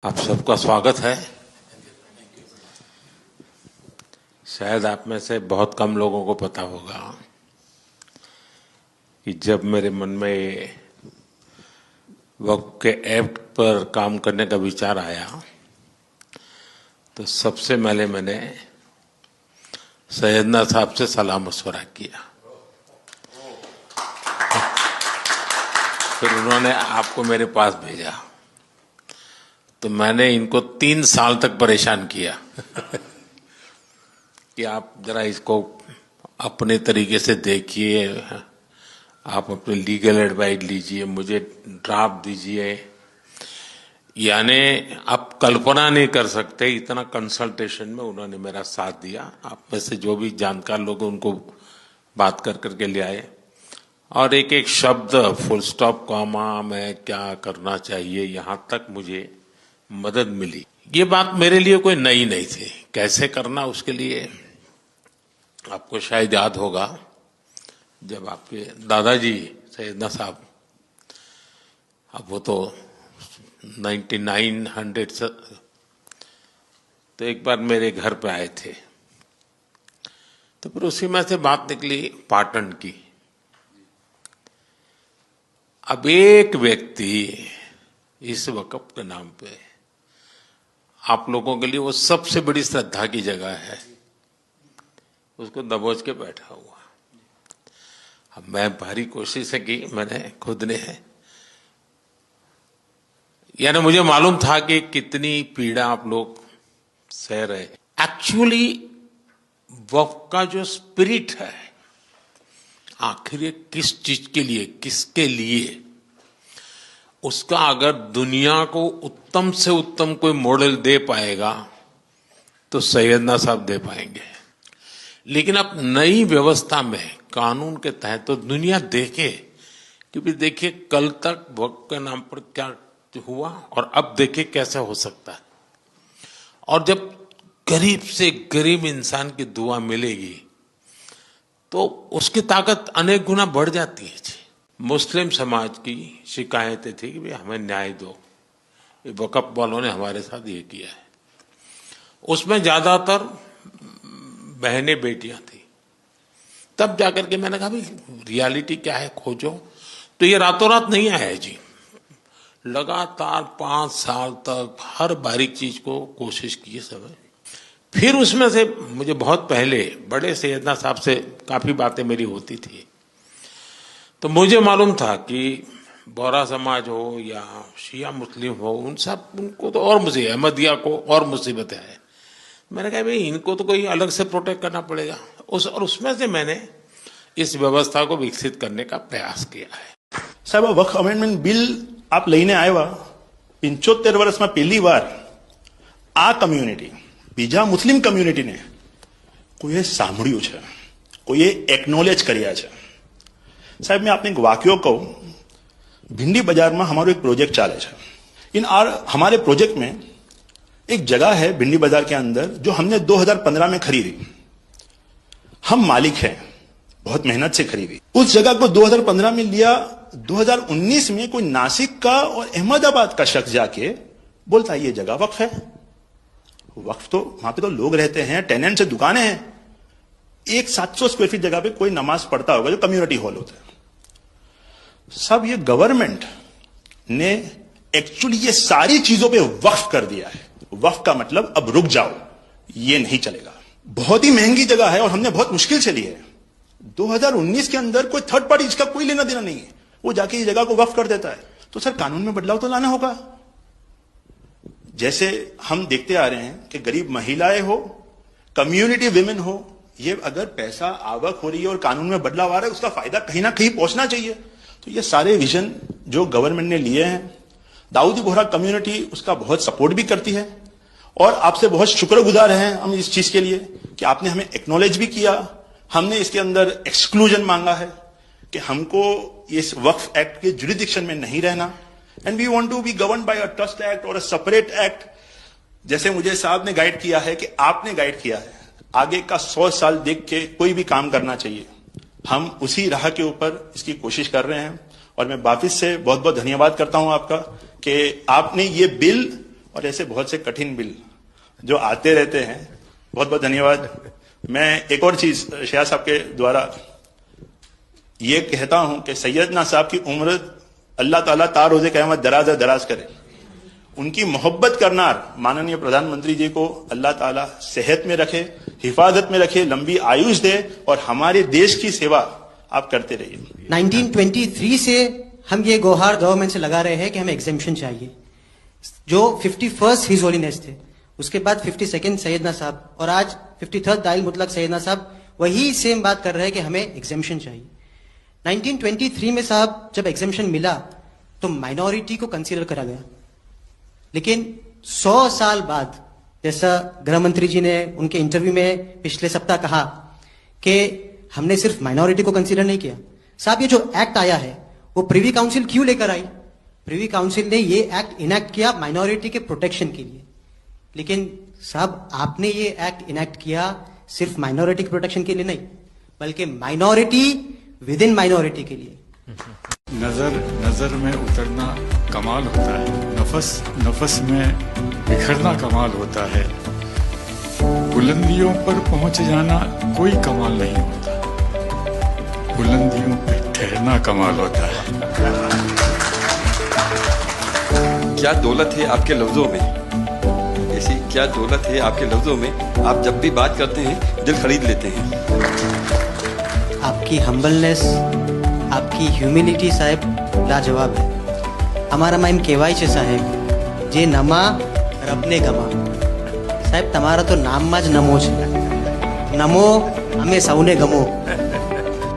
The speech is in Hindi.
आप सबका स्वागत है। शायद आप में से बहुत कम लोगों को पता होगा कि जब मेरे मन में वक्फ के एक्ट पर काम करने का विचार आया तो सबसे पहले मैंने सैयदना साहब से सलाह मशवरा किया। फिर उन्होंने आपको मेरे पास भेजा तो मैंने इनको 3 साल तक परेशान किया कि आप जरा इसको अपने तरीके से देखिए, आप अपने लीगल एडवाइस लीजिए, मुझे ड्राफ्ट दीजिए। यानी आप कल्पना नहीं कर सकते इतना कंसल्टेशन में उन्होंने मेरा साथ दिया। आप में से जो भी जानकार लोग उनको बात कर करके ले आए और एक एक शब्द, फुल स्टॉप, कॉमा में क्या करना चाहिए, यहाँ तक मुझे मदद मिली। ये बात मेरे लिए कोई नई नहीं थी। कैसे करना उसके लिए आपको शायद याद होगा, जब आपके दादाजी सैयदना साहब, अब वो तो 1900 से, तो एक बार मेरे घर पे आए थे तो फिर उसी में से बात निकली पाटन की। अब एक व्यक्ति इस वक्फ के नाम पे आप लोगों के लिए वो सबसे बड़ी श्रद्धा की जगह है, उसको दबोच के बैठा हुआ। अब मैं भारी कोशिश की मैंने खुद ने, यानी मुझे मालूम था कि कितनी पीड़ा आप लोग सह रहे। एक्चुअली वक्फ का जो स्पिरिट है, आखिर ये किस चीज के लिए, किसके लिए, उसका अगर दुनिया को उत्तम से उत्तम कोई मॉडल दे पाएगा तो सैयदना साहब दे पाएंगे। लेकिन अब नई व्यवस्था में कानून के तहत तो दुनिया देखे, क्योंकि देखिए कल तक वक्फ के नाम पर क्या हुआ और अब देखिए कैसे हो सकता है। और जब गरीब से गरीब इंसान की दुआ मिलेगी तो उसकी ताकत अनेक गुना बढ़ जाती है। मुस्लिम समाज की शिकायतें थी कि भाई हमें न्याय दो, ये वक्फ वालों ने हमारे साथ ये किया है। उसमें ज्यादातर बहनें बेटियां थी। तब जाकर के मैंने कहा भाई रियलिटी क्या है खोजो। तो ये रातों रात नहीं आया जी, लगातार 5 साल तक हर बारीक चीज को कोशिश की सब। फिर उसमें से मुझे बहुत पहले बड़े सैयदना साहब से काफी बातें मेरी होती थी, तो मुझे मालूम था कि बोहरा समाज हो या शिया मुस्लिम हो, उन सब उनको तो और मुझे अहमदिया को और मुसीबत है। मैंने कहा भाई इनको तो कोई अलग से प्रोटेक्ट करना पड़ेगा। और उसमें से मैंने इस व्यवस्था को विकसित करने का प्रयास किया है। साहब, वक्फ अमेंडमेंट बिल आप લઈને આવ્યા 75 વર્ષમાં પહેલી વાર આ કમ્યુનિટી, બીજા મુસ્લિમ કમ્યુનિટીને કોઈએ સાંભળ્યું છે, કોઈએ एक्नॉलेज કર્યા છે। साहब, मैं आपने एक वाक्य कहूं, भिंडी बाजार में हमारा एक प्रोजेक्ट चाले है। हमारे प्रोजेक्ट में एक जगह है भिंडी बाजार के अंदर जो हमने 2015 में खरीदी। हम मालिक हैं, बहुत मेहनत से खरीदी। उस जगह को 2015 में लिया, 2019 में कोई नासिक का और अहमदाबाद का शख्स जाके बोलता है ये जगह वक्फ है। वक्फ तो वहां पे तो लोग रहते हैं, टेनेंट्स है, दुकानें हैं। एक 700 स्क्वायर फीट जगह पे कोई नमाज पढ़ता होगा जो कम्युनिटी हॉल होता है। सब ये गवर्नमेंट ने एक्चुअली ये सारी चीजों पे वक्फ कर दिया है। वक्फ का मतलब अब रुक जाओ, ये नहीं चलेगा। बहुत ही महंगी जगह है और हमने बहुत मुश्किल से ली है। 2019 के अंदर कोई थर्ड पार्टी, इसका कोई लेना देना नहीं है, वो जाके ये जगह को वक्फ कर देता है। तो सर कानून में बदलाव तो लाना होगा। जैसे हम देखते आ रहे हैं कि गरीब महिलाएं हो, कम्युनिटी विमेन हो, ये अगर पैसा आवक हो रही है और कानून में बदलाव आ रहा है, उसका फायदा कहीं ना कहीं पहुंचना चाहिए। तो ये सारे विजन जो गवर्नमेंट ने लिए हैं, दाऊदी बोहरा कम्युनिटी उसका बहुत सपोर्ट भी करती है और आपसे बहुत शुक्रगुजार हैं हम इस चीज के लिए कि आपने हमें एक्नॉलेज भी किया। हमने इसके अंदर एक्सक्लूजन मांगा है कि हमको इस वक्फ एक्ट के जुरिडिक्शन में नहीं रहना, and we want to be govern by a trust act और अ सेपरेट एक्ट। जैसे मुझे साहब ने गाइड किया है कि आपने गाइड किया है, आगे का 100 साल देख के कोई भी काम करना चाहिए। हम उसी राह के ऊपर इसकी कोशिश कर रहे हैं और मैं वापिस से बहुत बहुत धन्यवाद करता हूं आपका कि आपने ये बिल और ऐसे बहुत से कठिन बिल जो आते रहते हैं। बहुत बहुत धन्यवाद। मैं एक और चीज शाह साहब के द्वारा ये कहता हूं कि सैयदना साहब की उम्र अल्लाह ताला तार रोजे क़यामत दराज करे। उनकी मोहब्बत करना माननीय प्रधानमंत्री जी को अल्लाह ताला सेहत में रखे, हिफाजत में रखे, लंबी आयुष दे और हमारे देश की सेवा आप करते रहिए। 1923 से हम ये गोहार गवर्नमेंट से लगा रहे हैं कि हमें एग्जेम्पशन चाहिए। जो 51st हिज होलीनेस थे, उसके बाद 52nd सैयदना साहब और आज 53rd दाइल मुतलक सैयदना साहब वही सेम बात कर रहे हैं कि हमें एग्जेम्पशन चाहिए। 1923 में साहब जब एग्जेम्पशन मिला तो माइनॉरिटी को कंसीडर करा गया, लेकिन 100 साल बाद, जैसा गृह मंत्री जी ने उनके इंटरव्यू में पिछले सप्ताह कहा कि हमने सिर्फ माइनॉरिटी को कंसीडर नहीं किया। साहब ये जो एक्ट आया है वो प्रिवी काउंसिल क्यों लेकर आई? प्रिवी काउंसिल ने ये एक्ट इनेक्ट किया माइनॉरिटी के प्रोटेक्शन के लिए, लेकिन साहब आपने ये एक्ट इनेक्ट किया सिर्फ माइनॉरिटी के प्रोटेक्शन के लिए नहीं, बल्कि माइनॉरिटी विद इन माइनॉरिटी के लिए। नजर में उतरना कमाल होता है, नफस में बिखरना कमाल होता है, बुलंदियों पर पहुंच जाना कोई कमाल नहीं होता, बुलंदियों पे ठहरना कमाल होता है। क्या दौलत है आपके लफ्जों में, ऐसी क्या दौलत है आपके लफ्जों में, आप जब भी बात करते हैं दिल खरीद लेते हैं। आपकी हम्बलनेस, आपकी ह्यूमिलिटी साहब लाजवाब है। हमारा माइम केवाई छे साहेब जे नमा रबने गमा। साहेब તમારા તો નામમાં જ નમો છે, નમો અમે સૌને ગમો।